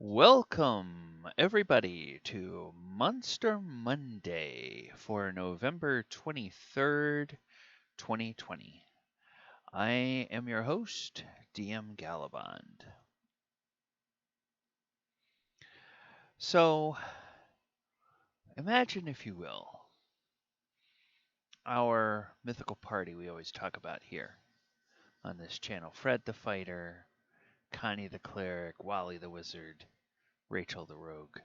Welcome, everybody, to Monster Monday for November 23rd, 2020. I am your host, DM Gallibond. So, imagine, if you will, our mythical party we always talk about here on this channel. Fred the Fighter, Connie the Cleric, Wally the Wizard, Rachel the Rogue.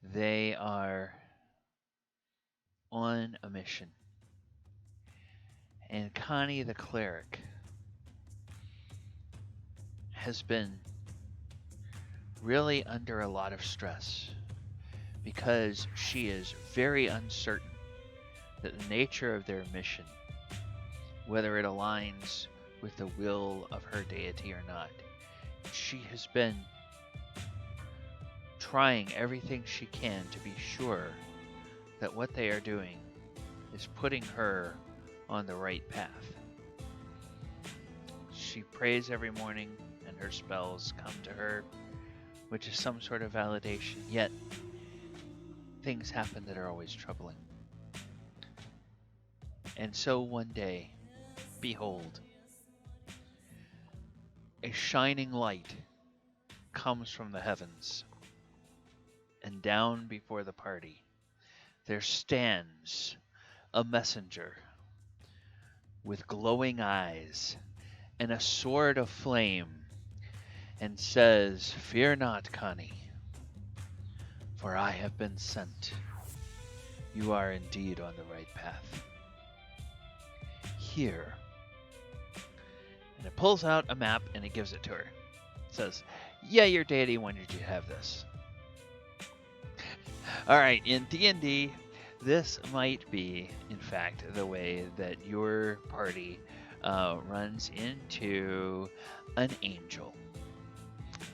They are on a mission. And Connie the Cleric has been really under a lot of stress because she is very uncertain that the nature of their mission, whether it aligns with the will of her deity or not, she has been trying everything she can to be sure that what they are doing is putting her on the right path. She prays every morning and her spells come to her, which is some sort of validation, yet things happen that are always troubling. And so one day, behold, a shining light comes from the heavens, and down before the party there stands a messenger with glowing eyes and a sword of flame, and says, "Fear not, Connie, for I have been sent. You are indeed on the right path. Here." And it pulls out a map and it gives it to her. It says, "Yeah, your deity wanted you to have this." Alright, in D&D, this might be, in fact, the way that your party runs into an angel.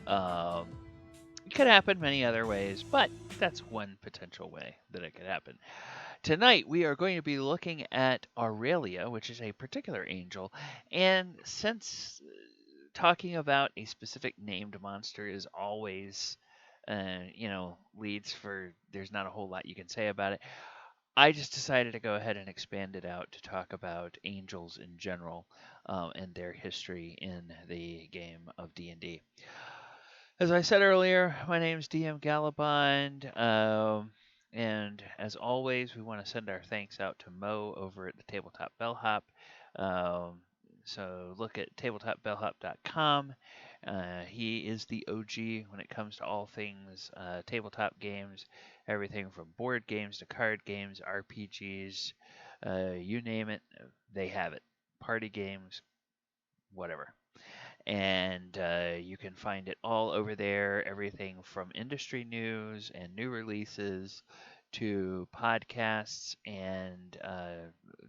It could happen many other ways, but that's one potential way that it could happen. Tonight, we are going to be looking at Aurelia, which is a particular angel, and since talking about a specific named monster is always, leads for there's not a whole lot you can say about it, I just decided to go ahead and expand it out to talk about angels in general and their history in the game of D&D. As I said earlier, my name is DM Gallibond, and as always, we want to send our thanks out to Mo over at the Tabletop Bellhop. So look at tabletopbellhop.com. He is the OG when it comes to all things tabletop games, everything from board games to card games, RPGs, you name it, they have it. Party games, whatever. And you can find it all over there, everything from industry news and new releases to podcasts and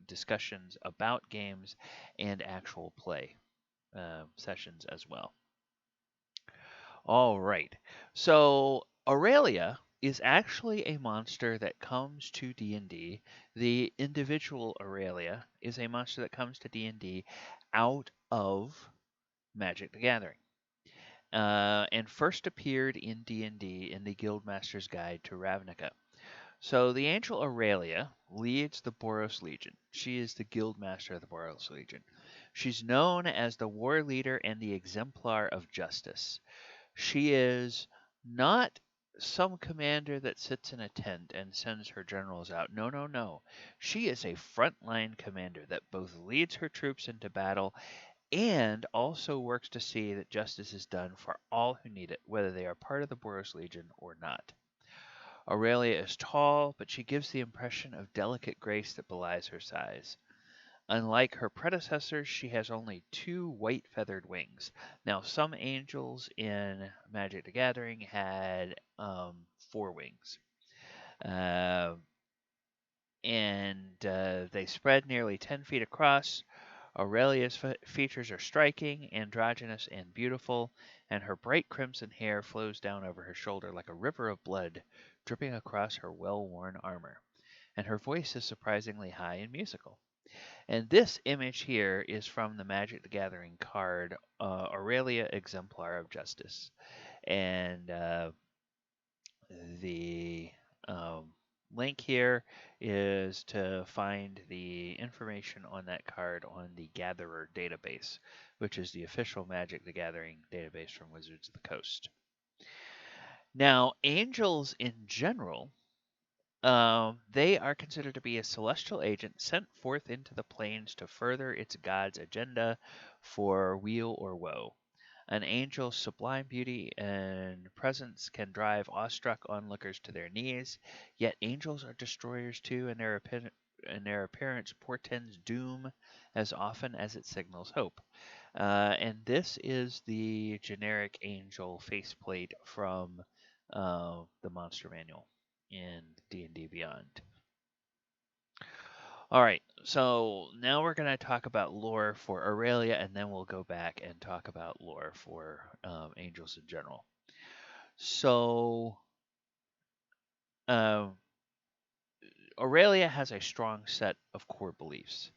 discussions about games and actual play sessions as well. All right. So Aurelia is actually a monster that comes to D&D. The individual Aurelia is a monster that comes to D&D out of Magic the Gathering, and first appeared in D&D in the Guildmaster's Guide to Ravnica. So the angel Aurelia leads the Boros Legion. She is the Guildmaster of the Boros Legion. She's known as the war leader and the exemplar of justice. She is not some commander that sits in a tent and sends her generals out. No, no, no. She is a frontline commander that both leads her troops into battle and also works to see that justice is done for all who need it, whether they are part of the Boros Legion or not. Aurelia is tall, but she gives the impression of delicate grace that belies her size. Unlike her predecessors, she has only 2 white feathered wings. Now, some angels in Magic the Gathering had 4 wings. And they spread nearly 10 feet across. Aurelia's features are striking, androgynous, and beautiful, and her bright crimson hair flows down over her shoulder like a river of blood dripping across her well-worn armor. And her voice is surprisingly high and musical. And this image here is from the Magic the Gathering card, Aurelia Exemplar of Justice. And the link here is to find the information on that card on the Gatherer database, which is the official Magic the Gathering database from Wizards of the Coast. Now, angels in general, they are considered to be a celestial agent sent forth into the planes to further its god's agenda for weal or woe. An angel's sublime beauty and presence can drive awestruck onlookers to their knees, yet angels are destroyers too, and their appearance portends doom as often as it signals hope. And this is the generic angel faceplate from the Monster Manual in D&D Beyond. All right, so now we're going to talk about lore for Aurelia, and then we'll go back and talk about lore for angels in general. So, um, Aurelia has a strong set of core beliefs.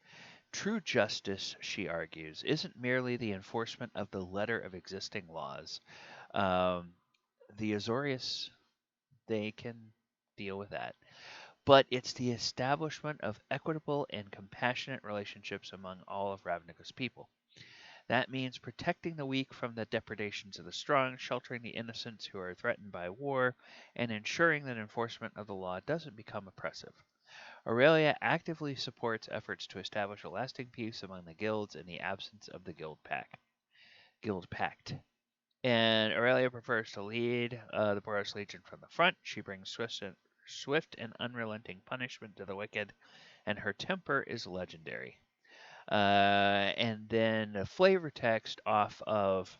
True justice, she argues, isn't merely the enforcement of the letter of existing laws. Um, the Azorius, they can deal with that. But it's the establishment of equitable and compassionate relationships among all of Ravnica's people. That means protecting the weak from the depredations of the strong, sheltering the innocents who are threatened by war, and ensuring that enforcement of the law doesn't become oppressive. Aurelia actively supports efforts to establish a lasting peace among the guilds in the absence of the guild pact. And Aurelia prefers to lead the Boros Legion from the front. She brings swift and unrelenting punishment to the wicked, and her temper is legendary. And then the flavor text off of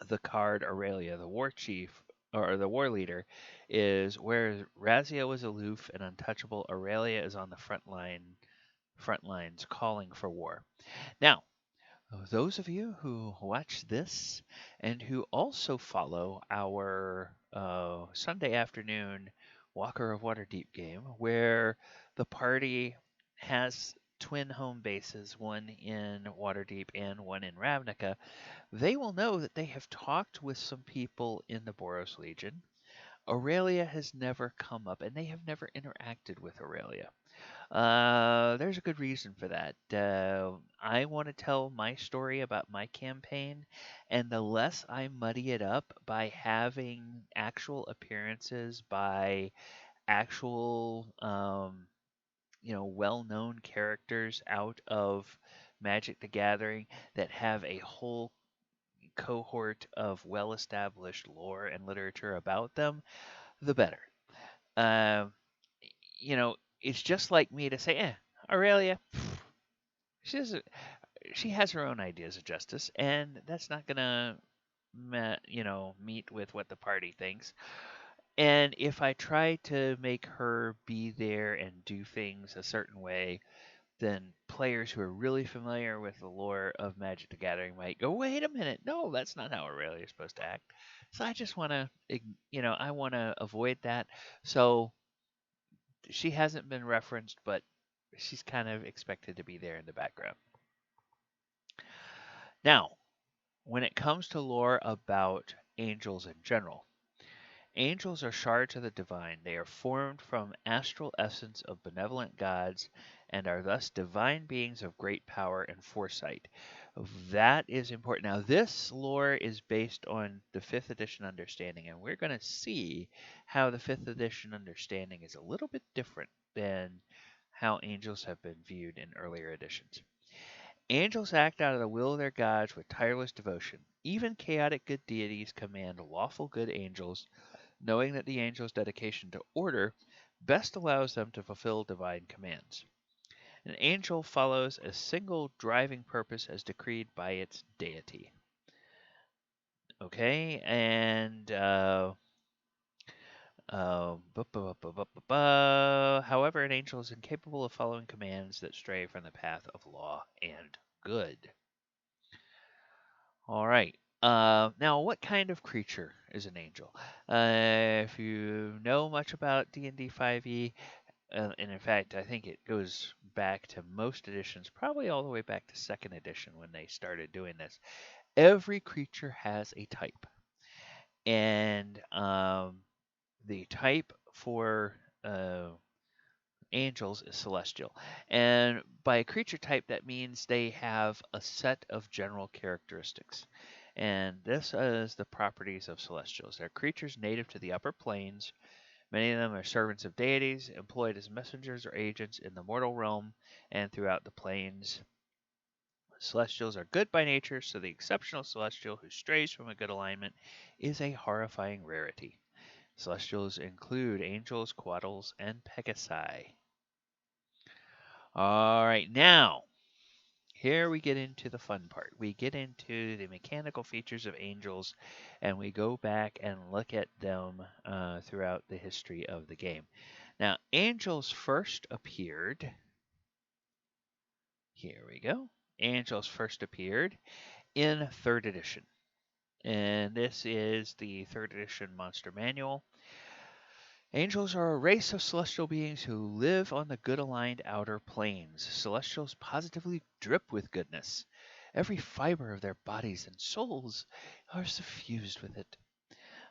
the card Aurelia, the war chief or the war leader, is where Razia was aloof and untouchable, Aurelia is on the front lines calling for war. Now, those of you who watch this and who also follow our Sunday afternoon Walker of Waterdeep game, where the party has twin home bases, one in Waterdeep and one in Ravnica, they will know that they have talked with some people in the Boros Legion. Aurelia has never come up, and they have never interacted with Aurelia. There's a good reason for that. I want to tell my story about my campaign, and the less I muddy it up by having actual appearances by actual, well-known characters out of Magic the Gathering that have a whole cohort of well-established lore and literature about them, the better. Um, it's just like me to say, Aurelia, she doesn't, she has her own ideas of justice, and that's not gonna, meet with what the party thinks. And if I try to make her be there and do things a certain way, then players who are really familiar with the lore of Magic the Gathering might go, "Wait a minute, no, that's not how Aurelia is supposed to act." So I just want to, I want to avoid that. So she hasn't been referenced, but she's kind of expected to be there in the background. Now, when it comes to lore about angels in general, angels are shards of the divine. They are formed from astral essence of benevolent gods and are thus divine beings of great power and foresight. That is important. Now, this lore is based on the 5th edition understanding, and we're going to see how the 5th edition understanding is a little bit different than how angels have been viewed in earlier editions. Angels act out of the will of their gods with tireless devotion. Even chaotic good deities command lawful good angels, knowing that the angel's dedication to order best allows them to fulfill divine commands. An angel follows a single driving purpose as decreed by its deity. Okay, and however, an angel is incapable of following commands that stray from the path of law and good. All right. Now, what kind of creature is an angel? If you know much about D&D 5e, and in fact, I think it goes back to most editions, probably all the way back to 2nd edition when they started doing this. Every creature has a type. And the type for angels is celestial. And by creature type, that means they have a set of general characteristics. And this is the properties of celestials. They're creatures native to the upper planes. Many of them are servants of deities, employed as messengers or agents in the mortal realm and throughout the planes. Celestials are good by nature, so the exceptional celestial who strays from a good alignment is a horrifying rarity. Celestials include angels, quaddles, and pegasi. All right, now here we get into the fun part. We get into the mechanical features of angels, and we go back and look at them throughout the history of the game. Now, angels first appeared. Here we go. Angels first appeared in 3rd edition. And this is the 3rd edition monster manual. Angels are a race of celestial beings who live on the good aligned outer planes. Celestials positively drip with goodness. Every fiber of their bodies and souls are suffused with it.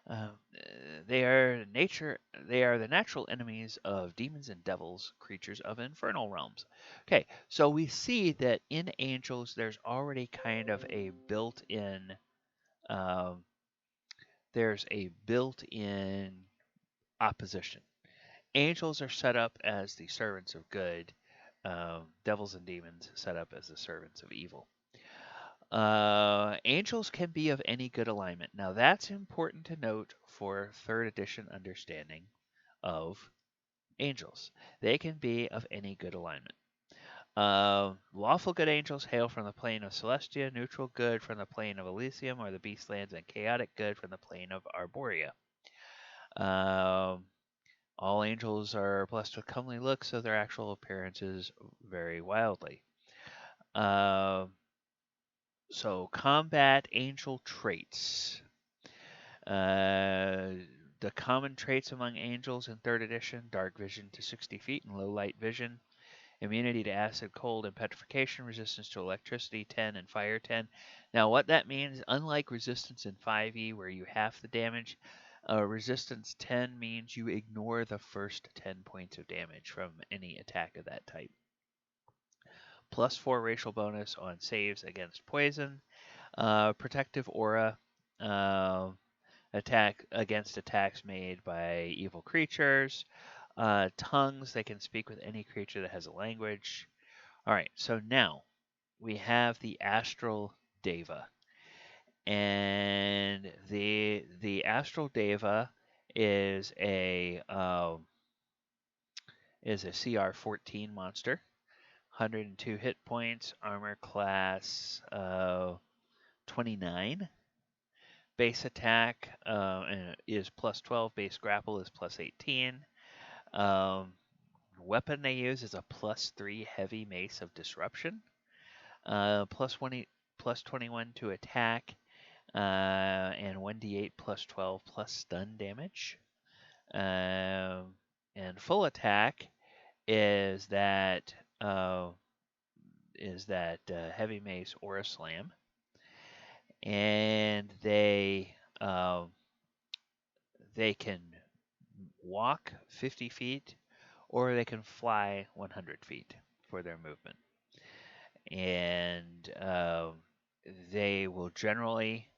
Um, they are the natural enemies of demons and devils, creatures of infernal realms. Okay, so we see that in angels there's already kind of a built-in um, there's a built-in opposition. Angels are set up as the servants of good. Devils and demons set up as the servants of evil. Angels can be of any good alignment. Now that's important to note for 3rd edition understanding of angels. They can be of any good alignment. Lawful good angels hail from the plane of Celestia, neutral good from the plane of Elysium or the Beastlands, and chaotic good from the plane of Arborea. All angels are blessed with comely looks, so their actual appearances vary wildly. So combat angel traits. The common traits among angels in 3rd edition: dark vision to 60 feet and low light vision, immunity to acid, cold, and petrification, resistance to electricity 10 and fire 10. Now, what that means, unlike resistance in 5e where you half the damage, resistance 10 means you ignore the first 10 points of damage from any attack of that type. +4 racial bonus on saves against poison. Protective aura. Attack against attacks made by evil creatures. Tongues, they can speak with any creature that has a language. All right, so now we have the astral deva, and the astral deva is a CR 14 monster, 102 hit points, armor class 29. Base attack is +12. Base grapple is +18. Weapon they use is a +3 heavy mace of disruption. +20, +21 to attack, and 1d8 +12 plus stun damage. And full attack is that heavy mace or a slam, and they can walk 50 feet or they can fly 100 feet for their movement. And they will generally,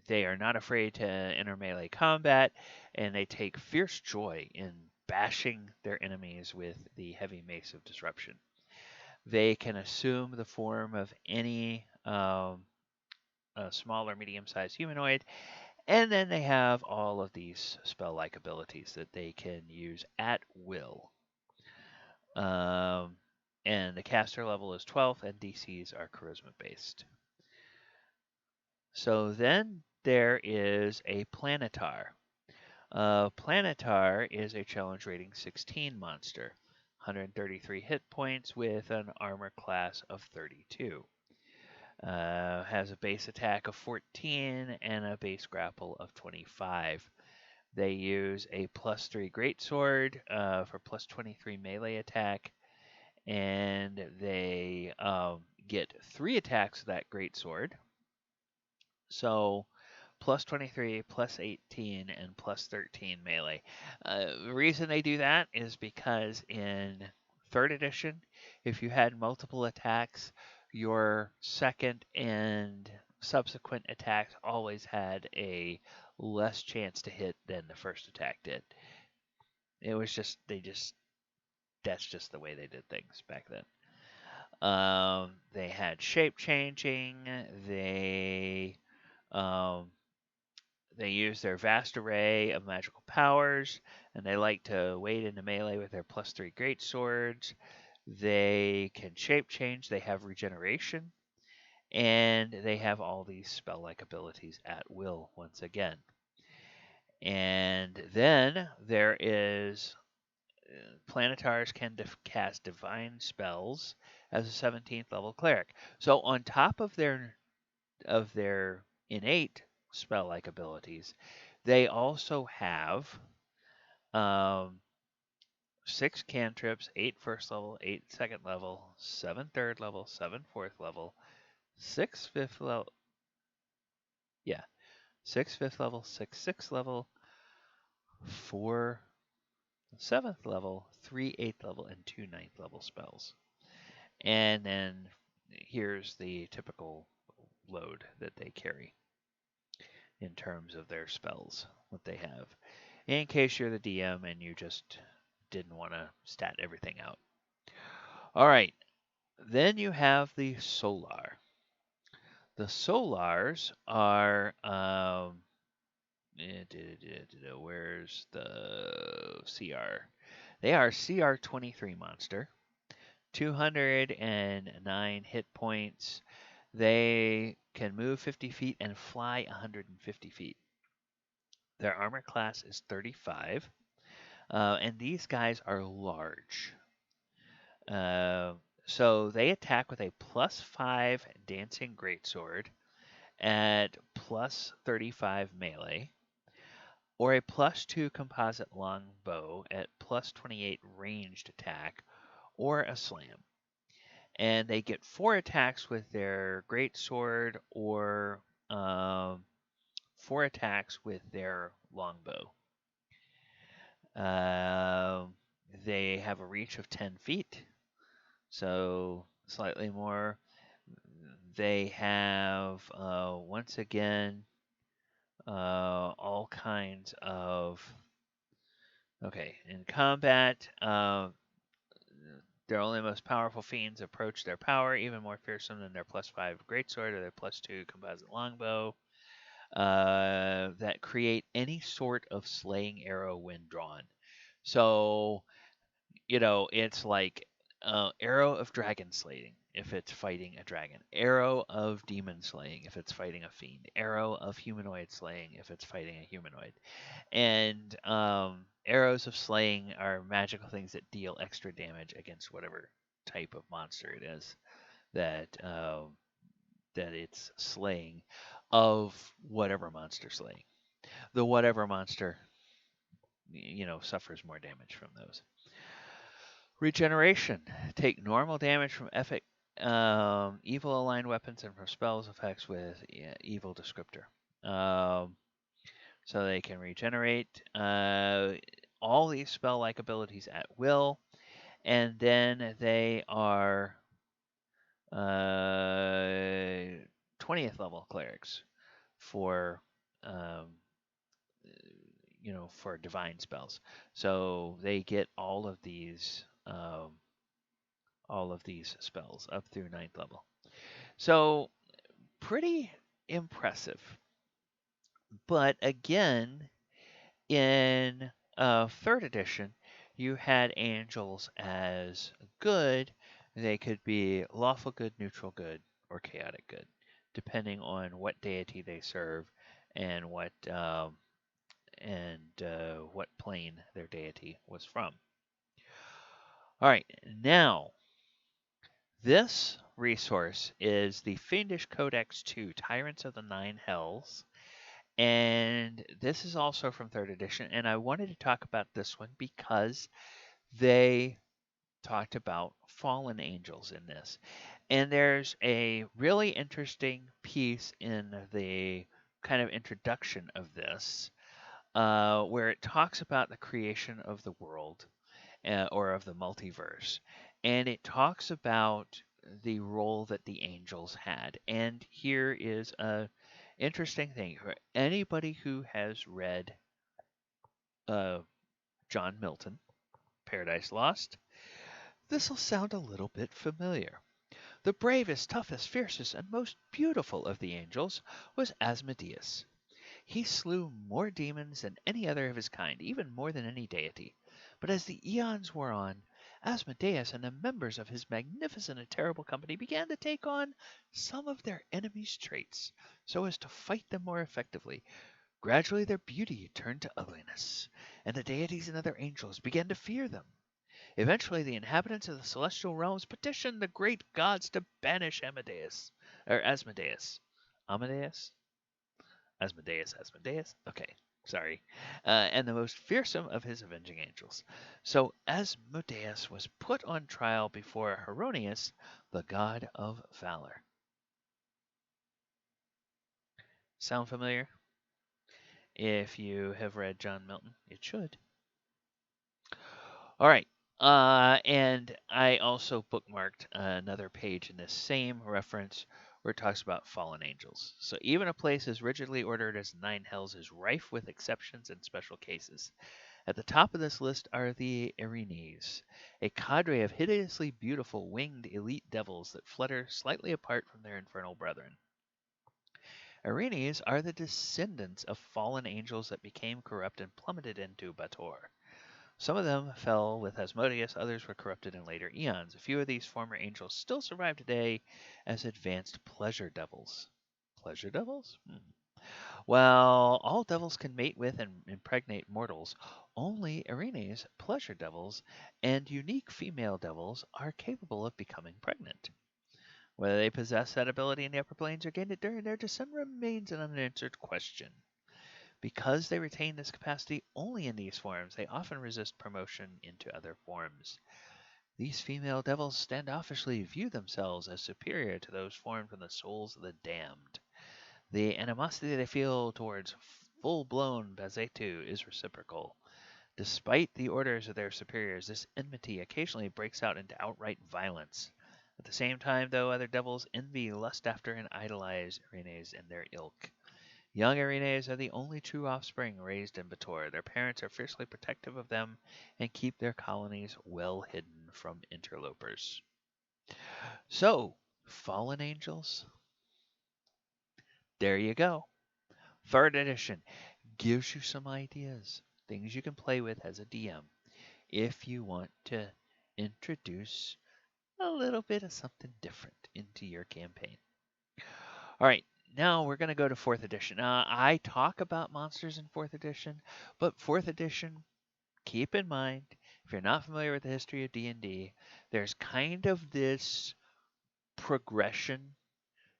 they are not afraid to enter melee combat, and they take fierce joy in bashing their enemies with the heavy mace of disruption. They can assume the form of any small or medium-sized humanoid, and then they have all of these spell-like abilities that they can use at will. And the caster level is 12, and DCs are charisma-based. So then there is a Planetar. Planetar is a challenge rating 16 monster, 133 hit points with an armor class of 32. Has a base attack of 14 and a base grapple of 25. They use a +3 greatsword for +23 melee attack, and they get 3 attacks with that greatsword. So plus 23, plus 18, and plus 13 melee. The reason they do that is because in 3rd edition, if you had multiple attacks, your second and subsequent attacks always had a less chance to hit than the first attack did. It was just, that's just the way they did things back then. They had shape changing. Um, they use their vast array of magical powers, and they like to wade into melee with their +3 great swords. They can shape change. They have regeneration, and they have all these spell-like abilities at will once again. And then there is Planetars can cast divine spells as a 17th level cleric. So on top of their innate spell-like abilities, they also have 6 cantrips, 8 first level, 8 second level, 7 third level, 7 fourth level, 6 fifth level, yeah, 6 fifth level, 6 sixth level, 4 seventh level, 3 eighth level, and 2 ninth level spells. And then here's the typical load that they carry in terms of their spells, what they have. In case you're the DM and you just didn't want to stat everything out. All right, then you have the Solar. The Solars are, where's the CR? They are CR 23 monster, 209 hit points. They can move 50 feet and fly 150 feet. Their armor class is 35, and these guys are large. So they attack with a +5 dancing greatsword at +35 melee, or a +2 composite longbow at +28 ranged attack, or a slam. And they get 4 attacks with their greatsword, or 4 attacks with their longbow. They have a reach of 10 feet, so slightly more. They have, once again, all kinds of. Okay, in combat, their only most powerful fiends approach their power even more fearsome than their +5 greatsword or their +2 composite longbow. That create any sort of slaying arrow when drawn. So, it's like arrow of dragon slaying if it's fighting a dragon, arrow of demon slaying if it's fighting a fiend, arrow of humanoid slaying if it's fighting a humanoid. And arrows of slaying are magical things that deal extra damage against whatever type of monster it is that it's slaying of whatever monster slaying. The whatever monster, suffers more damage from those. Regeneration. Take normal damage from evil aligned weapons and from spells effects with evil descriptor. So they can regenerate all these spell-like abilities at will, and then they are 20th level clerics for for divine spells. So they get all of these spells up through 9th level. So pretty impressive. But again, in 3rd edition, you had angels as good. They could be lawful good, neutral good, or chaotic good, depending on what deity they serve and what plane their deity was from. All right, now this resource is the Fiendish Codex 2, Tyrants of the Nine Hells. And this is also from 3rd edition, and I wanted to talk about this one because they talked about fallen angels in this. And there's a really interesting piece in the kind of introduction of this, where it talks about the creation of the world, or of the multiverse. And it talks about the role that the angels had. And here is a interesting thing for anybody who has read uh, John Milton, Paradise Lost. This will sound a little bit familiar. The bravest, toughest, fiercest, and most beautiful of the angels was Asmodeus. He slew more demons than any other of his kind, even more than any deity. But as the eons wore on, Asmodeus and the members of his magnificent and terrible company began to take on some of their enemies' traits, so as to fight them more effectively. Gradually their beauty turned to ugliness, and the deities and other angels began to fear them. Eventually the inhabitants of the celestial realms petitioned the great gods to banish Asmodeus. Amadeus? Asmodeus. Okay, sorry. And the most fearsome of his avenging angels. So Asmodeus was put on trial before Hieronymus, the god of valor. Sound familiar? If you have read John Milton, it should. All right. And I also bookmarked another page in this same reference where it talks about fallen angels. So even a place as rigidly ordered as Nine Hells is rife with exceptions and special cases. At the top of this list are the Erinyes, a cadre of hideously beautiful winged elite devils that flutter slightly apart from their infernal brethren. Erinyes are the descendants of fallen angels that became corrupt and plummeted into Bator. Some of them fell with Asmodeus, others were corrupted in later eons. A few of these former angels still survive today as advanced pleasure devils. Pleasure devils? While all devils can mate with and impregnate mortals, only Erinyes, pleasure devils, and unique female devils are capable of becoming pregnant. Whether they possess that ability in the upper planes or gain it during their descent remains an unanswered question. Because they retain this capacity only in these forms, they often resist promotion into other forms. These female devils standoffishly view themselves as superior to those formed from the souls of the damned. The animosity they feel towards full-blown Bazetu is reciprocal. Despite the orders of their superiors, this enmity occasionally breaks out into outright violence. At the same time, though, other devils envy, lust after, and idolize Erinyes and their ilk. Young Erinyes are the only true offspring raised in Bator. Their parents are fiercely protective of them and keep their colonies well hidden from interlopers. So, fallen angels, there you go. Third edition gives you some ideas, things you can play with as a DM if you want to introduce a little bit of something different into your campaign. All right, now we're going to go to 4th edition. I talk about monsters in 4th edition, but 4th edition, keep in mind, if you're not familiar with the history of D&D, there's kind of this progression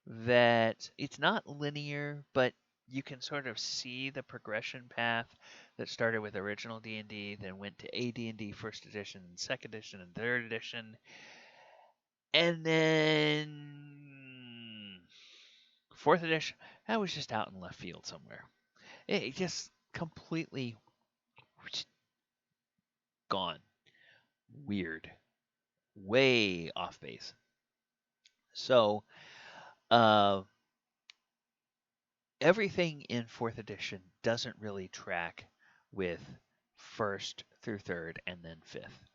that it's not linear, but you can sort of see the progression path that started with original D&D, then went to AD&D 1st edition, 2nd edition, and 3rd edition, and then 4th edition, that was just out in left field somewhere. It just completely gone. Weird. Way off base. So, uh, everything in 4th edition doesn't really track with 1st through 3rd and then 5th.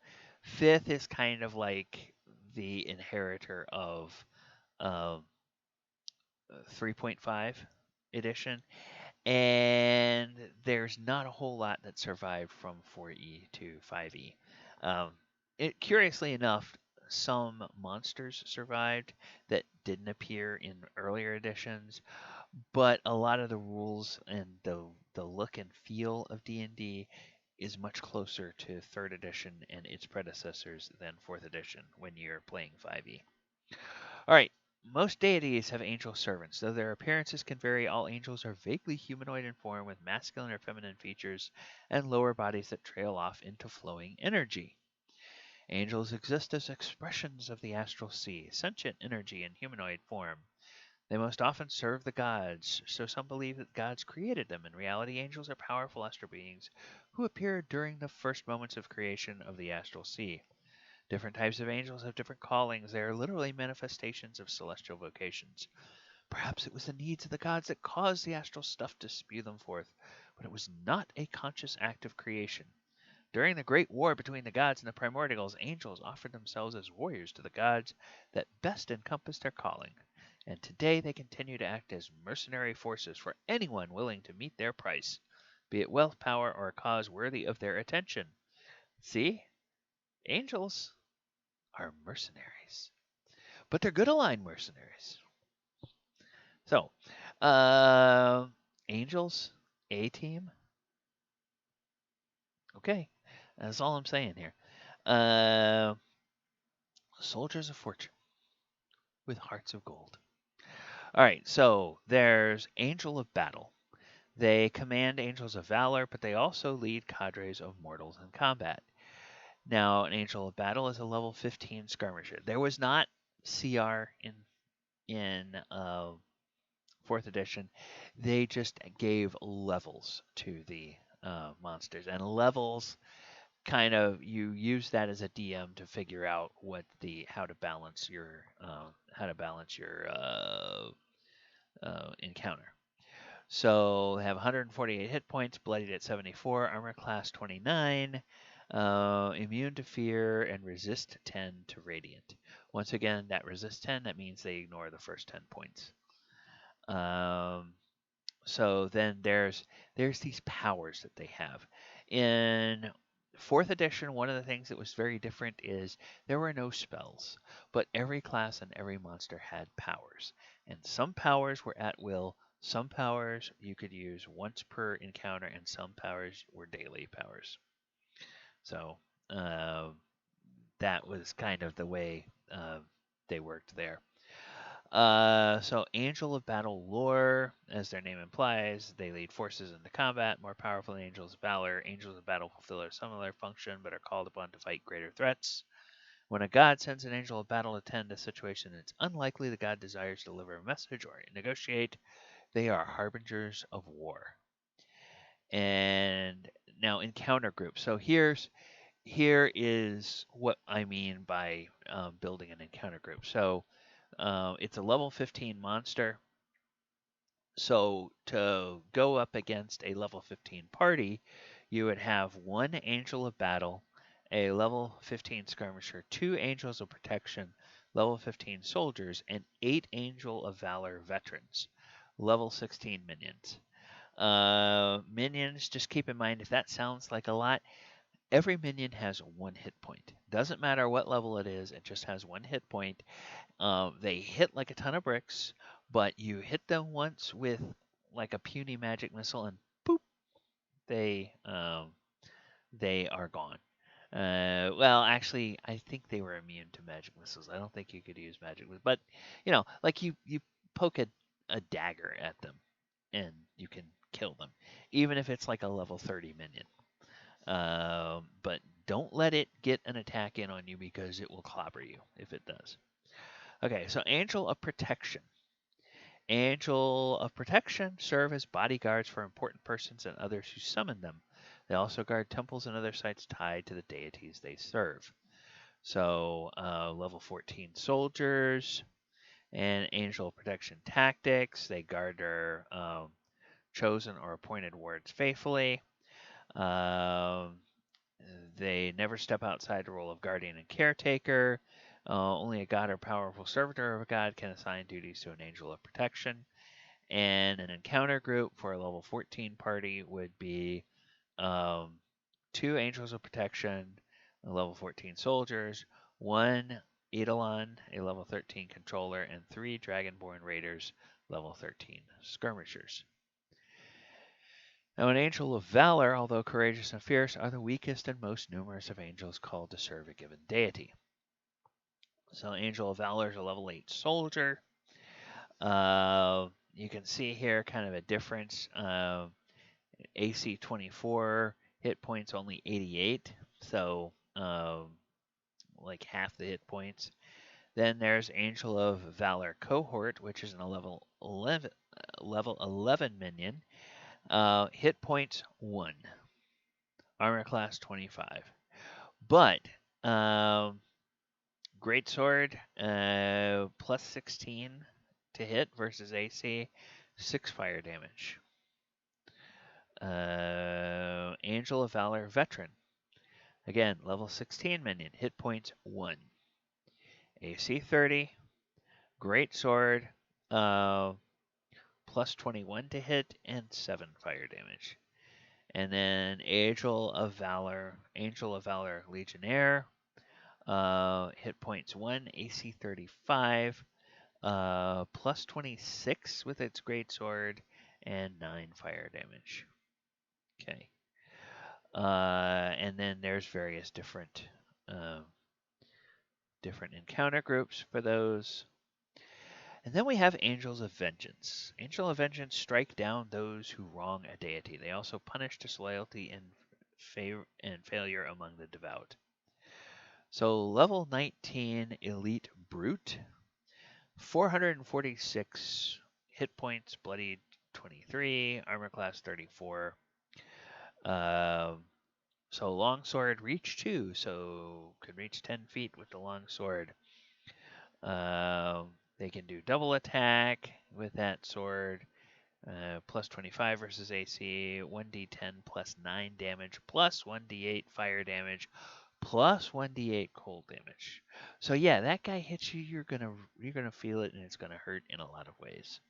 5th is kind of like the inheritor of um, 3.5 edition, and there's not a whole lot that survived from 4E to 5E. Curiously enough, some monsters survived that didn't appear in earlier editions, but a lot of the rules and the look and feel of D&D is much closer to 3rd edition and its predecessors than 4th edition when you're playing 5e. All right, most deities have angel servants. Though their appearances can vary, all angels are vaguely humanoid in form with masculine or feminine features and lower bodies that trail off into flowing energy. Angels exist as expressions of the astral sea, sentient energy in humanoid form. They most often serve the gods, so some believe that gods created them. In reality, angels are powerful astral beings who appeared during the first moments of creation of the astral sea. Different types of angels have different callings. They are literally manifestations of celestial vocations. Perhaps it was the needs of the gods that caused the astral stuff to spew them forth, but it was not a conscious act of creation. During the great war between the gods and the primordials, angels offered themselves as warriors to the gods that best encompassed their calling, and today they continue to act as mercenary forces for anyone willing to meet their price, be it wealth, power, or a cause worthy of their attention. See? Angels are mercenaries, but they're good aligned mercenaries. So, uh, Angels, A team. Okay, that's all I'm saying here. Uh, Soldiers of Fortune with hearts of gold. All right, so there's Angel of Battle. They command angels of valor, but they also lead cadres of mortals in combat. Now, an Angel of Battle is a level 15 skirmisher. There was not CR in fourth edition. They just gave levels to the monsters, and levels kind of you use that as a DM to figure out how to balance your encounter. So they have 148 hit points, bloodied at 74, armor class 29, immune to fear, and resist 10 to radiant. Once again, that resist 10, that means they ignore the first 10 points. So then there's these powers that they have. In fourth edition, one of the things that was very different is there were no spells, but every class and every monster had powers. And some powers were at will, some powers you could use once per encounter, and some powers were daily powers. So that was kind of the way they worked there. So Angel of Battle lore, as their name implies, they lead forces into combat, more powerful than Angels of Valor. Angels of Battle fulfill a similar function, but are called upon to fight greater threats. When a god sends an Angel of Battle to tend a situation, it's unlikely the god desires to deliver a message or negotiate. They are harbingers of war. And now encounter groups. So here is what I mean by building an encounter group. So it's a level 15 monster. So to go up against a level 15 party, you would have one Angel of Battle, a level 15 Skirmisher, two Angels of Protection, level 15 soldiers, and 8 Angel of Valor veterans, level 16 minions. Minions, just keep in mind if that sounds like a lot, every minion has 1 hit point. Doesn't matter what level it is, it just has 1 hit point. They hit like a ton of bricks, but you hit them once with like a puny magic missile, and boop, they are gone. Well, actually, I think they were immune to magic missiles. I don't think you could use magic missiles, but like you poke a dagger at them, and you can kill them, even if it's like a level 30 minion. But don't let it get an attack in on you because it will clobber you if it does. Okay, so Angel of Protection. Angel of Protection serve as bodyguards for important persons and others who summon them. They also guard temples and other sites tied to the deities they serve. So, level 14 soldiers and Angel of Protection tactics. They guard their chosen or appointed wards faithfully. They never step outside the role of guardian and caretaker. Only a god or powerful servitor of a god can assign duties to an Angel of Protection. And an encounter group for a level 14 party would be 2 Angels of Protection, level 14 soldiers, 1 Eidolon, a level 13 controller, and 3 Dragonborn Raiders, level 13 skirmishers. Now, an Angel of Valor, although courageous and fierce, are the weakest and most numerous of angels called to serve a given deity. So, Angel of Valor is a level 8 soldier. You can see here kind of a difference. AC 24, hit points only 88. So, like half the hit points. Then there's Angel of Valor Cohort, which is a level 11 minion. Hit points 1, armor class 25. But Great Sword, plus 16 to hit versus AC, 6 fire damage. Angel of Valor Veteran. Again, level 16 minion, hit points 1. AC 30, Great Sword, plus 21 to hit, and 7 fire damage. And then Angel of Valor Legionnaire, hit points 1, AC 35, plus 26 with its Great Sword, and 9 fire damage. Okay. And then there's various different encounter groups for those. And then we have Angels of Vengeance. Angel of Vengeance strike down those who wrong a deity. They also punish disloyalty and failure among the devout. So level 19 Elite Brute, 446 hit points, bloodied 23, armor class 34. So longsword reach 2, so could reach 10 feet with the longsword. They can do double attack with that sword, plus 25 versus AC, 1d10 plus 9 damage, plus 1d8 fire damage, plus 1d8 cold damage. So yeah, that guy hits you, you're gonna feel it, and it's gonna hurt in a lot of ways.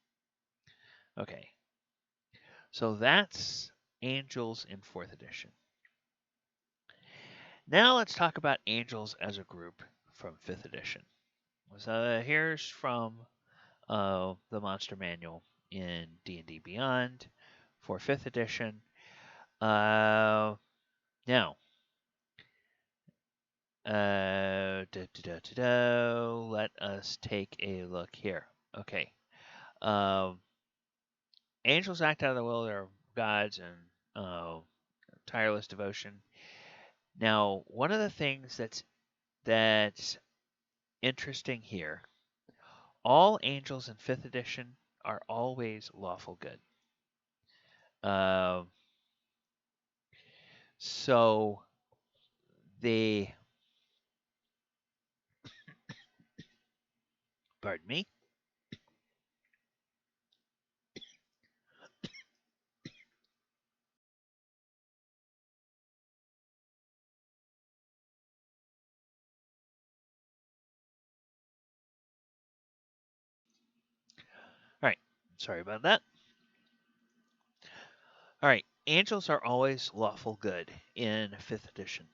Okay, so that's Angels in 4th edition. Now let's talk about Angels as a group from 5th edition. So here's from the Monster Manual in D&D Beyond for 5th edition. Now, let us take a look here. Okay. Angels act out of the will of their gods and tireless devotion. Now, one of the things that's interesting here, all angels in 5th edition are always lawful good. So pardon me. All right, sorry about that. All right, angels are always lawful good in 5th edition.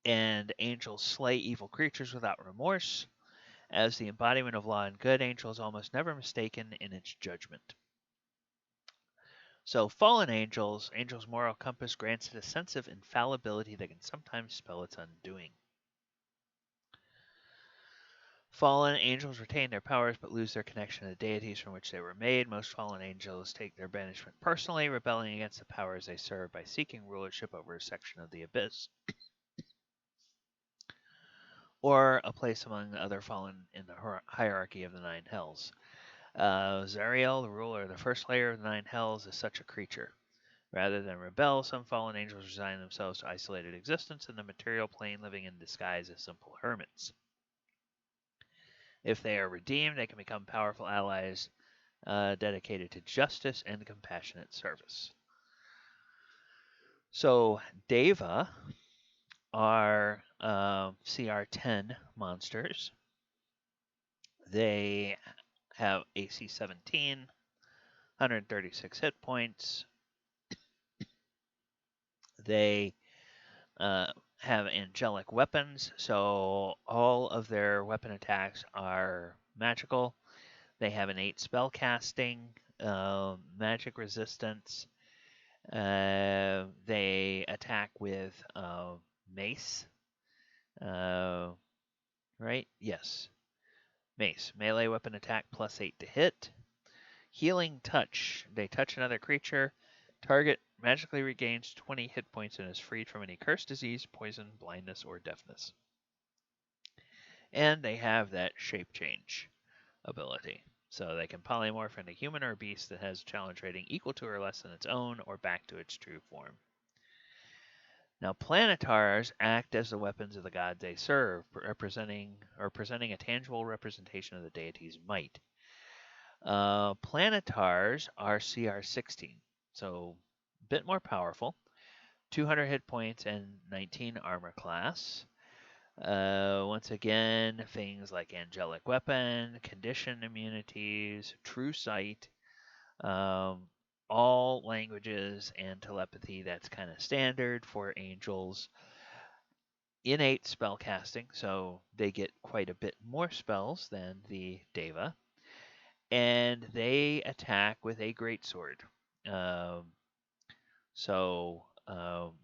And angels slay evil creatures without remorse. As the embodiment of law and good, angel is almost never mistaken in its judgment. So fallen angels' moral compass grants it a sense of infallibility that can sometimes spell its undoing. Fallen angels retain their powers but lose their connection to the deities from which they were made. Most fallen angels take their banishment personally, rebelling against the powers they serve by seeking rulership over a section of the abyss, or a place among the other fallen in the hierarchy of the 9 hells. Zariel, the ruler of the first layer of the 9 hells, is such a creature. Rather than rebel, some fallen angels resign themselves to isolated existence in the material plane, living in disguise as simple hermits. If they are redeemed, they can become powerful allies dedicated to justice and compassionate service. So Deva are CR10 monsters. They have AC 17, 136 hit points. They have angelic weapons, so all of their weapon attacks are magical. They have innate spell casting, magic resistance. They attack with mace. Right? Yes. Mace. Melee weapon attack plus 8 to hit. Healing touch. They touch another creature. Target magically regains 20 hit points and is freed from any curse, disease, poison, blindness, or deafness. and they have that shape change ability. So they can polymorph into human or beast that has a challenge rating equal to or less than its own, or back to its true form. Now, planetars act as the weapons of the gods they serve, presenting a tangible representation of the deity's might. Planetars are CR 16, so a bit more powerful. 200 hit points and 19 armor class. Once again, things like angelic weapon, condition immunities, true sight, all languages and telepathy. That's kind of standard for angels. Innate spell casting, so they get quite a bit more spells than the Deva, and they attack with a greatsword. Um,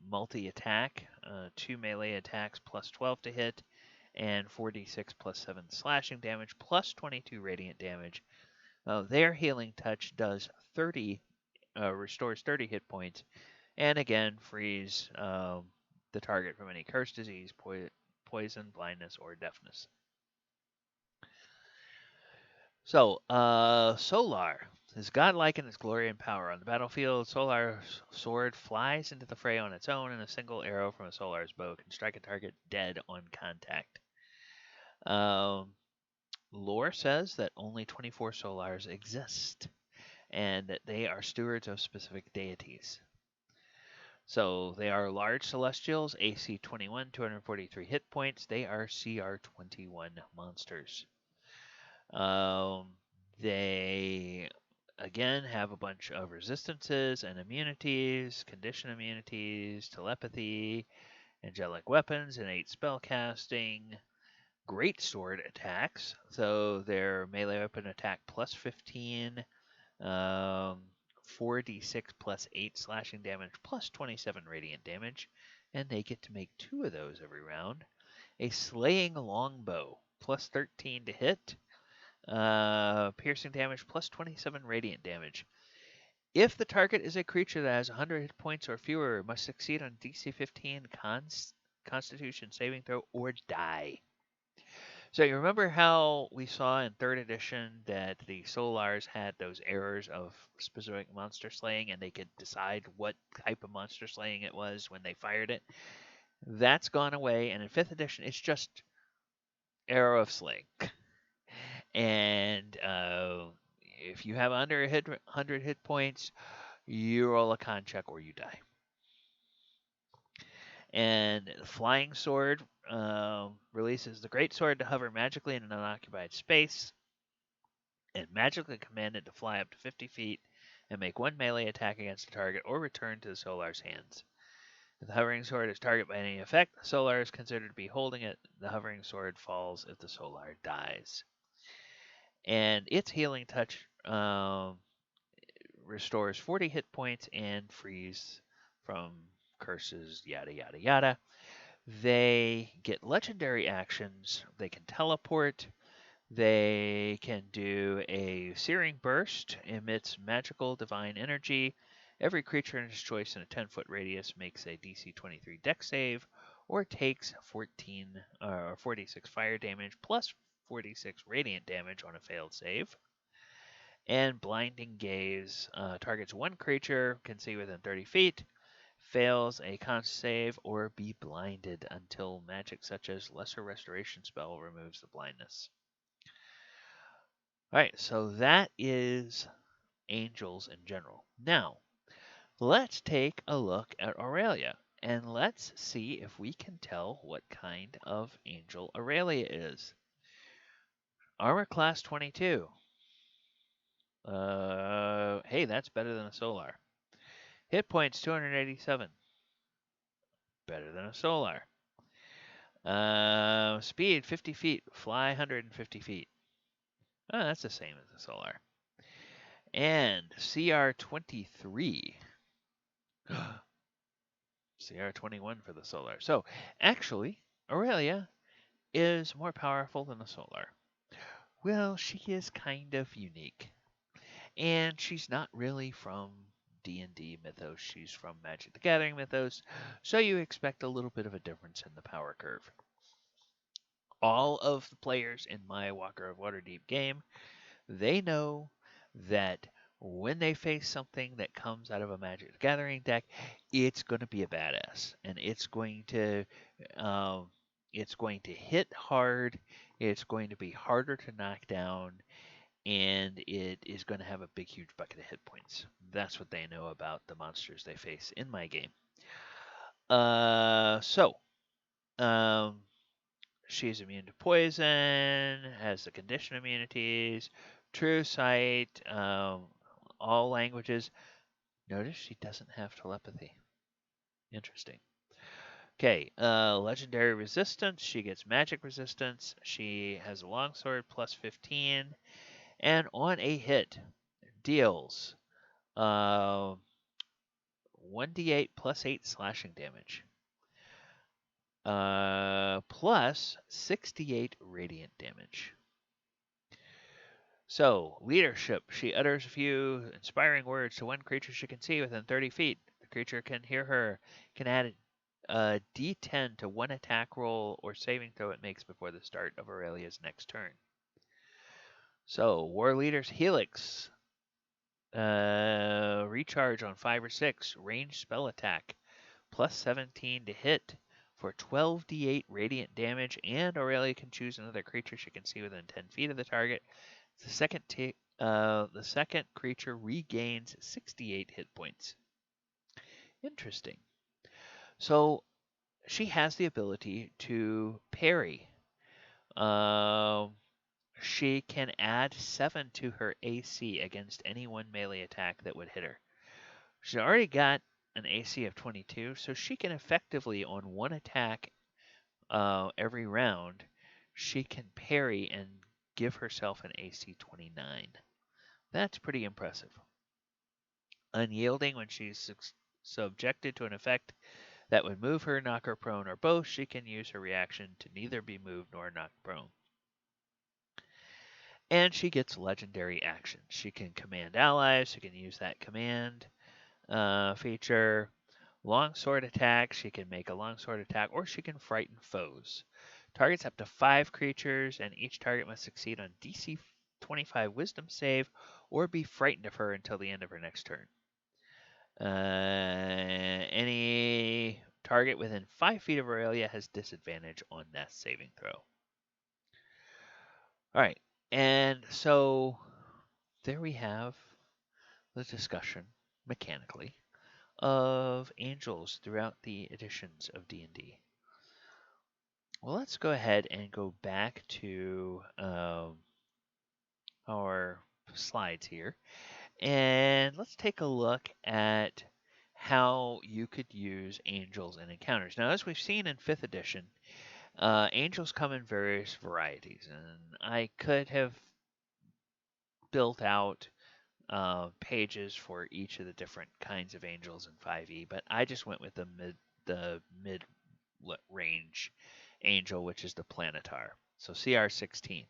multi attack, 2 melee attacks plus 12 to hit, and 4d6 plus 7 slashing damage plus 22 radiant damage. Their healing touch does 30, restores 30 hit points, and again frees the target from any curse, disease, poison, blindness, or deafness. So, Solar is godlike in its glory and power. On the battlefield, Solar's sword flies into the fray on its own, and a single arrow from a Solar's bow can strike a target dead on contact. Lore says that only 24 Solars exist, and that they are stewards of specific deities. So they are large celestials, AC 21, 243 hit points. They are CR 21 monsters. They again have a bunch of resistances and immunities, condition immunities, telepathy, angelic weapons, innate spellcasting, great sword attacks. So their melee weapon attack plus 15, 4d6 plus 8 slashing damage plus 27 radiant damage, and they get to make 2 of those every round. A slaying longbow plus 13 to hit, piercing damage plus 27 radiant damage. If the target is a creature that has 100 hit points or fewer, must succeed on DC 15 Constitution saving throw or die. So you remember how we saw in 3rd edition that the Solars had those errors of specific monster slaying, and they could decide what type of monster slaying it was when they fired it? That's gone away, and in 5th edition, it's just arrow of slaying. And if you have under 100 hit points, you roll a con check or you die. And the flying sword releases the great sword to hover magically in an unoccupied space, and magically commanded to fly up to 50 feet and make 1 melee attack against a target or return to the Solar's hands. If the hovering sword is targeted by any effect, the Solar is considered to be holding it. The hovering sword falls if the Solar dies. And its healing touch restores 40 hit points and frees from curses, yada, yada, yada. They get legendary actions. They can teleport. They can do a Searing Burst, emits magical divine energy. Every creature in its choice in a 10-foot radius makes a DC 23 dex save, or takes 46 fire damage plus 46 radiant damage on a failed save. And Blinding Gaze targets 1 creature, can see within 30 feet, fails a con save, or be blinded until magic such as Lesser Restoration spell removes the blindness. Alright, so that is angels in general. Now, let's take a look at Aurelia, and let's see if we can tell what kind of angel Aurelia is. Armor class 22. Hey, that's better than a Solar. Hit points 287. Better than a Solar. Speed 50 feet. Fly 150 feet. Oh, that's the same as a Solar. And CR 23. CR 21 for the Solar. So, actually, Aurelia is more powerful than a Solar. Well, she is kind of unique. And she's not really from D&D mythos. She's from Magic the Gathering mythos. So you expect a little bit of a difference in the power curve. All of the players in my Walker of Waterdeep game, they know that when they face something that comes out of a Magic the Gathering deck, it's going to be a badass, and um, it's going to hit hard. It's going to be harder to knock down, and it is going to have a big, huge bucket of hit points. That's what they know about the monsters they face in my game. So um, she's immune to poison, has the condition immunities, true sight, all languages. Notice she doesn't have telepathy. Interesting. Okay, legendary resistance. She gets magic resistance. She has a longsword plus 15, and on a hit, deals uh, 1d8 plus 8 slashing damage, plus 68 radiant damage. So, leadership. She utters a few inspiring words to one creature she can see within 30 feet. The creature can hear her, can add a d10 to one attack roll or saving throw it makes before the start of Aurelia's next turn. So, War Leader's Helix. Recharge on 5 or 6. Ranged spell attack. Plus 17 to hit for 12d8 radiant damage, and Aurelia can choose another creature she can see within 10 feet of the target. The second creature regains 68 hit points. Interesting. So she has the ability to parry. Um, she can add 7 to her AC against any one melee attack that would hit her. She's already got an AC of 22, so she can effectively, on one attack every round, she can parry and give herself an AC 29. That's pretty impressive. Unyielding, when she's subjected to an effect that would move her, knock her prone, or both, she can use her reaction to neither be moved nor knocked prone. And she gets legendary actions. She can command allies, she can use that command feature. Longsword attack, she can make a longsword attack, or she can frighten foes. Targets up to 5 creatures, and each target must succeed on DC 25 Wisdom save or be frightened of her until the end of her next turn. Any target within 5 feet of Aurelia has disadvantage on that saving throw. All right, and so there we have the discussion mechanically of angels throughout the editions of D&D. Well, let's go ahead and go back to our slides here, and let's take a look at how you could use angels in encounters. Now, as we've seen in 5th edition, angels come in various varieties, and I could have built out pages for each of the different kinds of angels in 5e, but I just went with the mid range angel, which is the planetar. So CR 16.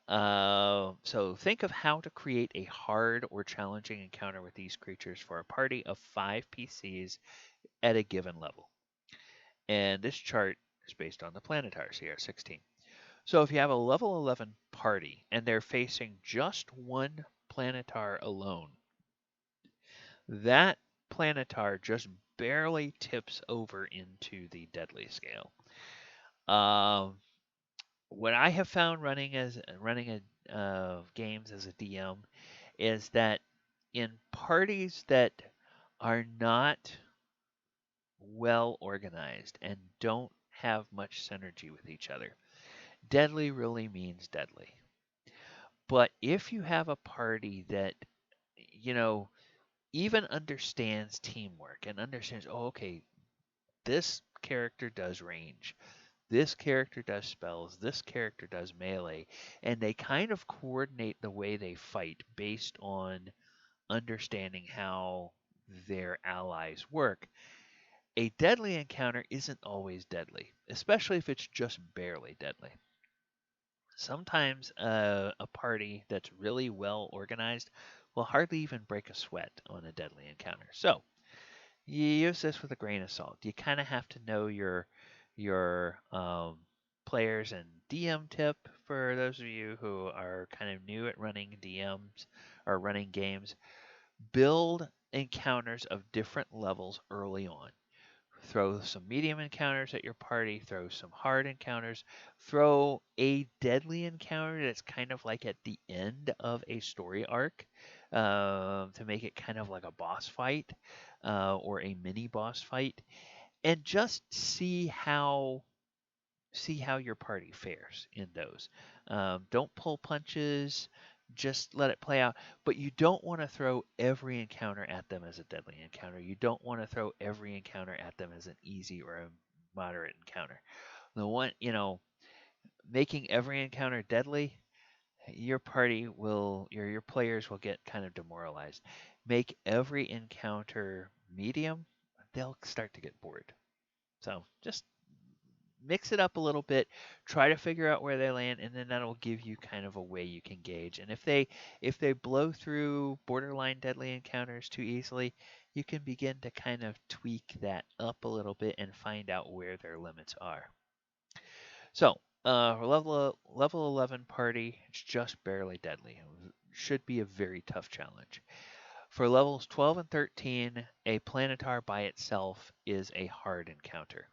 So think of how to create a hard or challenging encounter with these creatures for a party of 5 PCs at a given level. And this chart is based on the planetar CR 16. So if you have a level 11 party and they're facing just one planetar alone, that planetar just barely tips over into the deadly scale. What I have found running games as a DM is that in parties that are not well organized and don't have much synergy with each other, deadly really means deadly. But if you have a party that, you know, even understands teamwork and understands, oh, okay, this character does range, this character does spells, this character does melee, and they kind of coordinate the way they fight based on understanding how their allies work. A deadly encounter isn't always deadly, especially if it's just barely deadly. Sometimes a party that's really well organized will hardly even break a sweat on a deadly encounter. So you use this with a grain of salt. You kind of have to know your players and DM tip for those of you who are kind of new at running DMs or running games: build encounters of different levels early on. Throw some medium encounters at your party, throw some hard encounters, throw a deadly encounter that's kind of like at the end of a story arc, to make it kind of like a boss fight, or a mini boss fight, and just see how your party fares in those. Don't pull punches, just let it play out. But you don't want to throw every encounter at them as a deadly encounter. You don't want to throw every encounter at them as an easy or a moderate encounter. The one, making every encounter deadly, your players will get kind of demoralized. Make every encounter medium, they'll start to get bored. So just mix it up a little bit, try to figure out where they land, and then that'll give you kind of a way you can gauge. And if they blow through borderline deadly encounters too easily, you can begin to kind of tweak that up a little bit and find out where their limits are. So, for level 11 party, it's just barely deadly. It should be a very tough challenge. For levels 12 and 13, a planetar by itself is a hard encounter.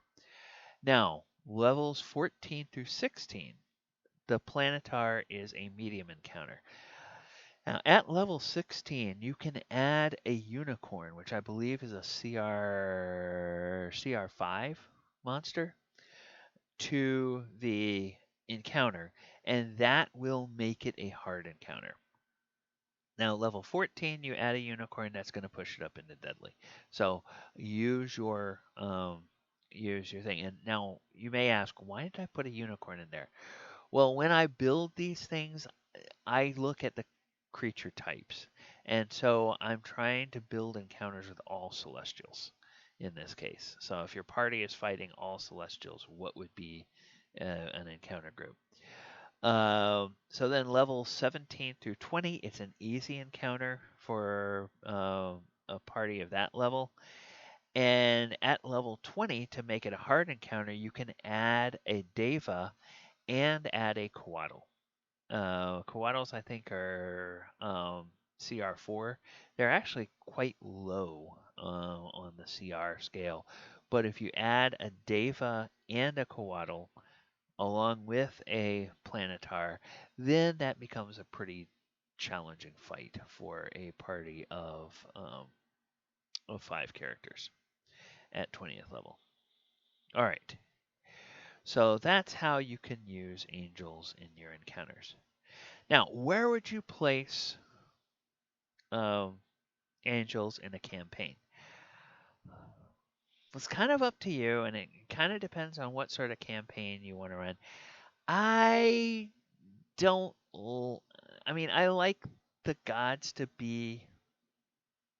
Now, levels 14 through 16, the planetar is a medium encounter. Now, at level 16, you can add a unicorn, which I believe is a CR5 monster, to the encounter, and that will make it a hard encounter. Now, level 14, you add a unicorn, that's going to push it up into deadly. So use your thing. And now you may ask, why did I put a unicorn in there? Well, when I build these things, I look at the creature types, and so I'm trying to build encounters with all celestials in this case. So if your party is fighting all celestials, what would be an encounter group? So then level 17 through 20, it's an easy encounter for a party of that level. And at level 20, to make it a hard encounter, you can add a Deva and add a Coatl. Coatls, I think, are CR4. They're actually quite low on the CR scale. But if you add a Deva and a Coatl along with a planetar, then that becomes a pretty challenging fight for a party of 5 characters at 20th level. All right. So that's how you can use angels in your encounters. Now, where would you place angels in a campaign? It's kind of up to you, and it kind of depends on what sort of campaign you want to run. I don't. I mean, I like the gods to be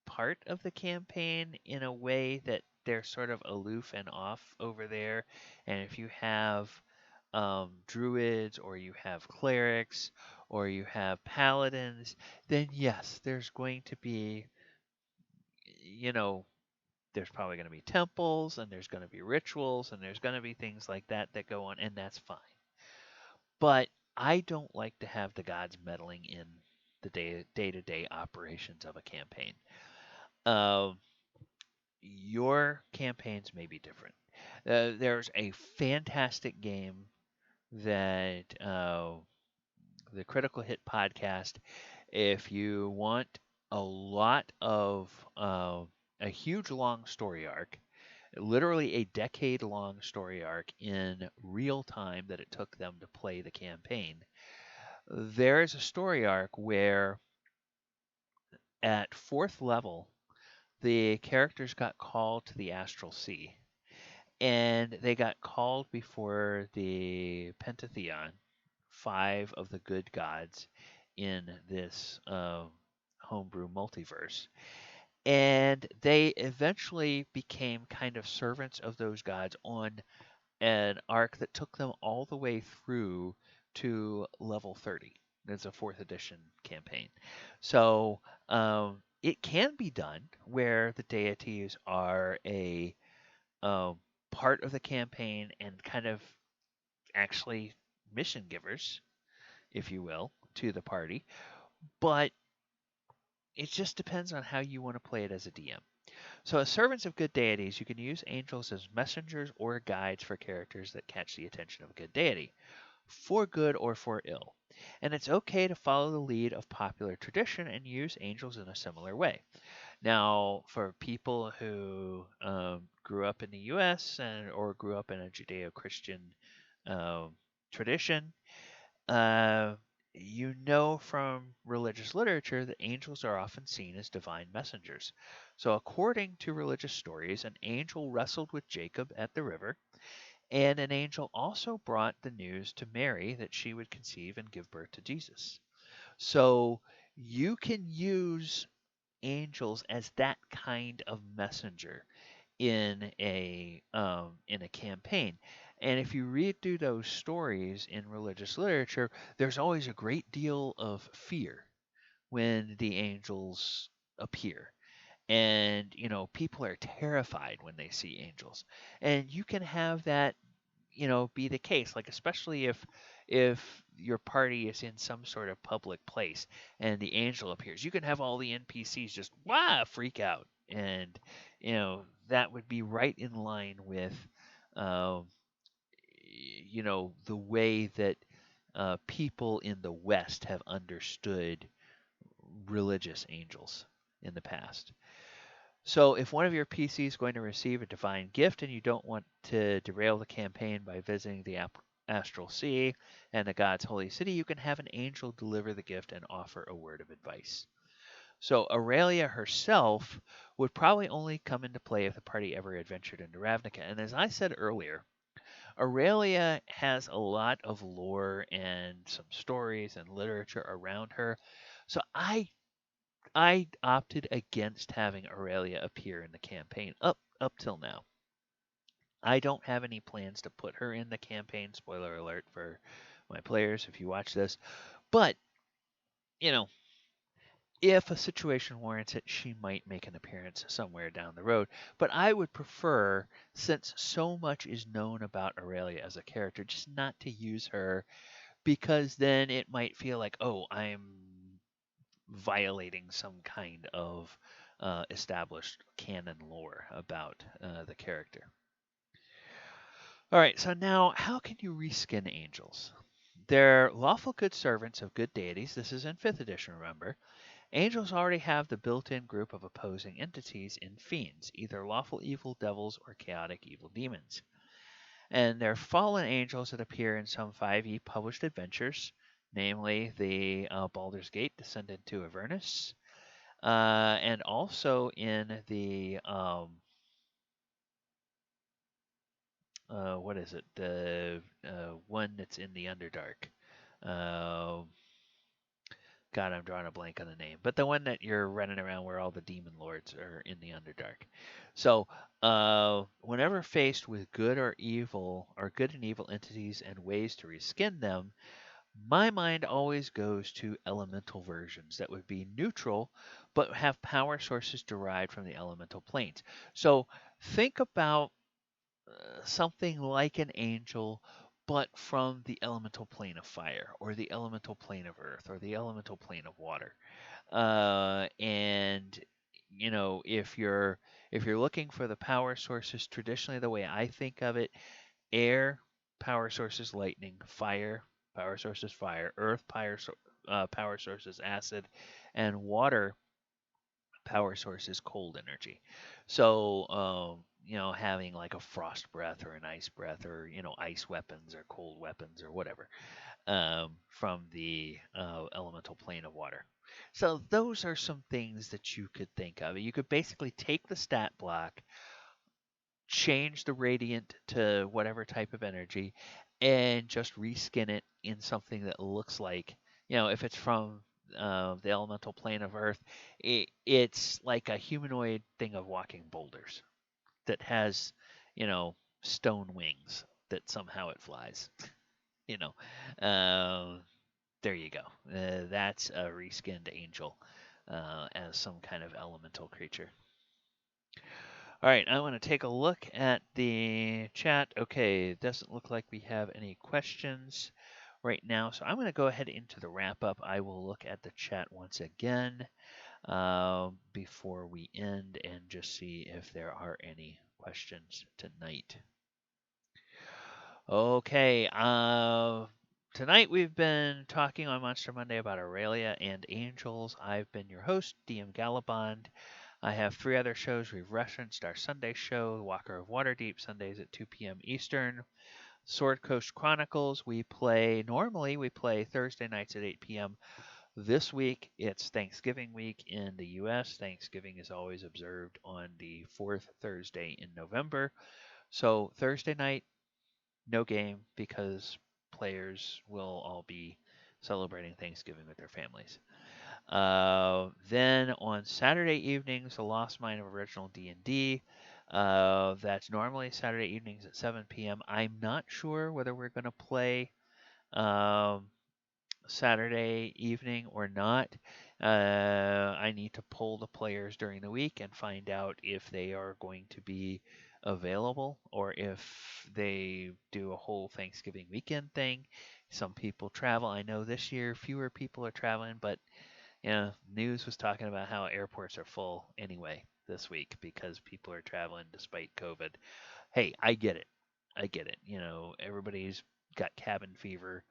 part of the campaign in a way that they're sort of aloof and off over there. And if you have druids, or you have clerics, or you have paladins, then yes, there's going to be, you know, there's probably going to be temples, and there's going to be rituals, and there's going to be things like that that go on, and that's fine. But I don't like to have the gods meddling in the day-to-day operations of a campaign. Your campaigns may be different. There's a fantastic game that the Critical Hit podcast, if you want a lot of a huge long story arc, literally a decade long story arc in real time that it took them to play the campaign, there is a story arc where at 4th level, the characters got called to the Astral Sea, and they got called before the Pentatheon, 5 of the good gods in this homebrew multiverse. And they eventually became kind of servants of those gods on an arc that took them all the way through to level 30. It's a 4th edition campaign. So it can be done where the deities are a part of the campaign and kind of actually mission givers, if you will, to the party. But it just depends on how you want to play it as a DM. So, as servants of good deities, you can use angels as messengers or guides for characters that catch the attention of a good deity, for good or for ill. And it's okay to follow the lead of popular tradition and use angels in a similar way. Now, for people who grew up in the U.S. or grew up in a Judeo-Christian um, tradition, uh, you know from religious literature that angels are often seen as divine messengers. So, according to religious stories, an angel wrestled with Jacob at the river, and an angel also brought the news to Mary that she would conceive and give birth to Jesus. So, you can use angels as that kind of messenger in a campaign. And if you read through those stories in religious literature, there's always a great deal of fear when the angels appear. And people are terrified when they see angels. And you can have that be the case, like especially if your party is in some sort of public place and the angel appears, you can have all the npcs just freak out. And that would be right in line with um, the way that people in the west have understood religious angels in the past. So, if one of your PCs is going to receive a divine gift and you don't want to derail the campaign by visiting the Astral Sea and the God's Holy City, you can have an angel deliver the gift and offer a word of advice. So, Aurelia herself would probably only come into play if the party ever adventured into Ravnica. And as I said earlier, Aurelia has a lot of lore and some stories and literature around her. So, I opted against having Aurelia appear in the campaign up till now. I don't have any plans to put her in the campaign. Spoiler alert for my players if you watch this. But, you know, if a situation warrants it, she might make an appearance somewhere down the road. But I would prefer, since so much is known about Aurelia as a character, just not to use her, because then it might feel like, oh, I'm violating some kind of established canon lore about the character. All right, so now how can you reskin angels? They're lawful good servants of good deities. This is in 5th edition, remember. Angels already have the built in group of opposing entities in fiends, either lawful evil devils or chaotic evil demons. And they're fallen angels that appear in some 5e published adventures, namely the Baldur's Gate Descendant to Avernus, and also in the what is it? The one that's in the Underdark. Uh, God, I'm drawing a blank on the name, but the one that you're running around where all the demon lords are in the Underdark. So, whenever faced with good or evil, or good and evil entities and ways to reskin them, my mind always goes to elemental versions that would be neutral, but have power sources derived from the elemental planes. So think about something like an angel, but from the elemental plane of fire, or the elemental plane of earth, or the elemental plane of water. And if you're looking for the power sources, traditionally the way I think of it, air power sources lightning, fire power sources fire, earth power sources acid, and water power source is cold energy. So, having like a frost breath or an ice breath, or, ice weapons or cold weapons or whatever, from the elemental plane of water. So, those are some things that you could think of. You could basically take the stat block, change the radiant to whatever type of energy, and just reskin it in something that looks like, if it's from the elemental plane of Earth, it's like a humanoid thing of walking boulders that has, stone wings that somehow it flies. You know, there you go. That's a reskinned angel as some kind of elemental creature. All right, I want to take a look at the chat. Okay, it doesn't look like we have any questions. right now. So I'm going to go ahead into the wrap up. I will look at the chat once again before we end and just see if there are any questions tonight. Okay, tonight we've been talking on Monster Monday about Aurelia and Angels. I've been your host, DM Gallibond. I have 3 other shows. We've referenced our Sunday show, Walker of Waterdeep, Sundays at 2 p.m. Eastern. Sword Coast Chronicles, normally we play Thursday nights at 8 p.m. This week, it's Thanksgiving week in the U.S. Thanksgiving is always observed on the 4th Thursday in November. So Thursday night, no game because players will all be celebrating Thanksgiving with their families. Then on Saturday evenings, the Lost Mine of Original D&D. That's normally Saturday evenings at 7 p.m. I'm not sure whether we're going to play Saturday evening or not. I need to poll the players during the week and find out if they are going to be available or if they do a whole Thanksgiving weekend thing. Some people travel. I know this year fewer people are traveling, but news was talking about how airports are full anyway this week because people are traveling despite COVID. Hey, I get it. I get it. Everybody's got cabin fever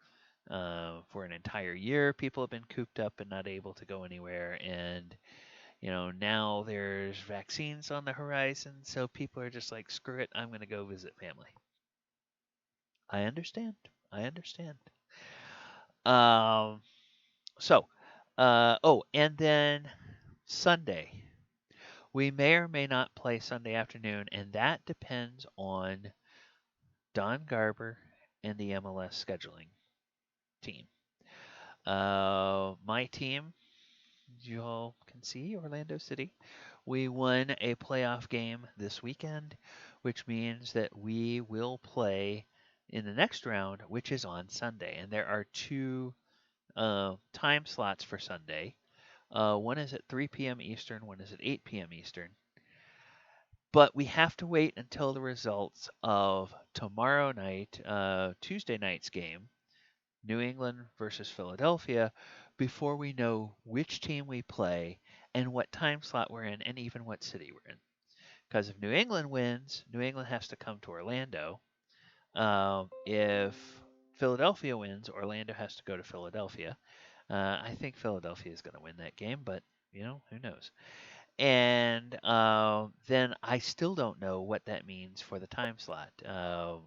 for an entire year. People have been cooped up and not able to go anywhere. And, now there's vaccines on the horizon. So people are just like, screw it. I'm going to go visit family. I understand. I understand. Um, and then Sunday. We may or may not play Sunday afternoon, and that depends on Don Garber and the MLS scheduling team. My team, you all can see, Orlando City, we won a playoff game this weekend, which means that we will play in the next round, which is on Sunday. And there are 2 time slots for Sunday. One is at 3 p.m. Eastern, one is at 8 p.m. Eastern. But we have to wait until the results of tomorrow night, Tuesday night's game, New England versus Philadelphia, before we know which team we play and what time slot we're in and even what city we're in. Because if New England wins, New England has to come to Orlando. If Philadelphia wins, Orlando has to go to Philadelphia. I think Philadelphia is going to win that game, but who knows? And then I still don't know what that means for the time slot,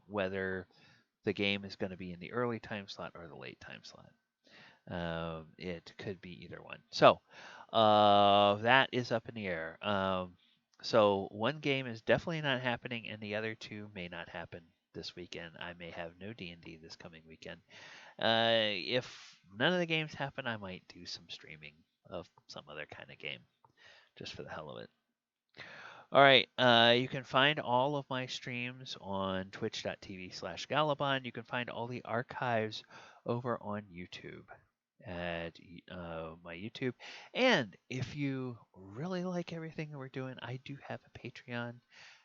whether the game is going to be in the early time slot or the late time slot. It could be either one. So that is up in the air. So one game is definitely not happening, and the other 2 may not happen this weekend. I may have no D&D this coming weekend. If none of the games happen, I might do some streaming of some other kind of game, just for the hell of it. All right, you can find all of my streams on twitch.tv/Gallibond. You can find all the archives over on YouTube at my YouTube. And if you really like everything that we're doing, I do have a Patreon,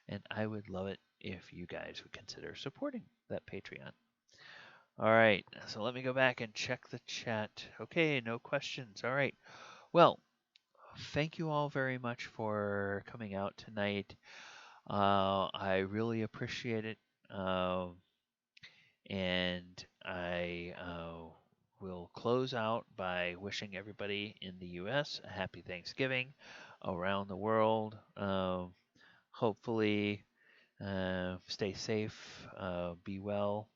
and I would love it if you guys would consider supporting that Patreon. All right, so let me go back and check the chat. Okay, no questions. All right. Well, thank you all very much for coming out tonight. I really appreciate it. And I will close out by wishing everybody in the U.S. a happy Thanksgiving. Around the world, hopefully stay safe, be well.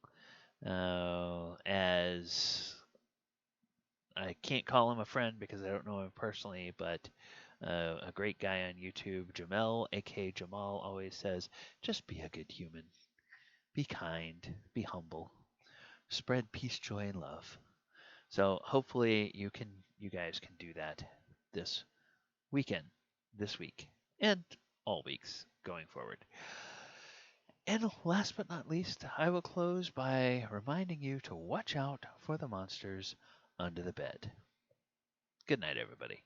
As I can't call him a friend because I don't know him personally, but a great guy on YouTube, Jamel, aka Jamal, always says, just be a good human. Be kind, be humble, spread peace, joy, and love. So hopefully you guys can do that this weekend, this week, and all weeks going forward. And last but not least, I will close by reminding you to watch out for the monsters under the bed. Good night, everybody.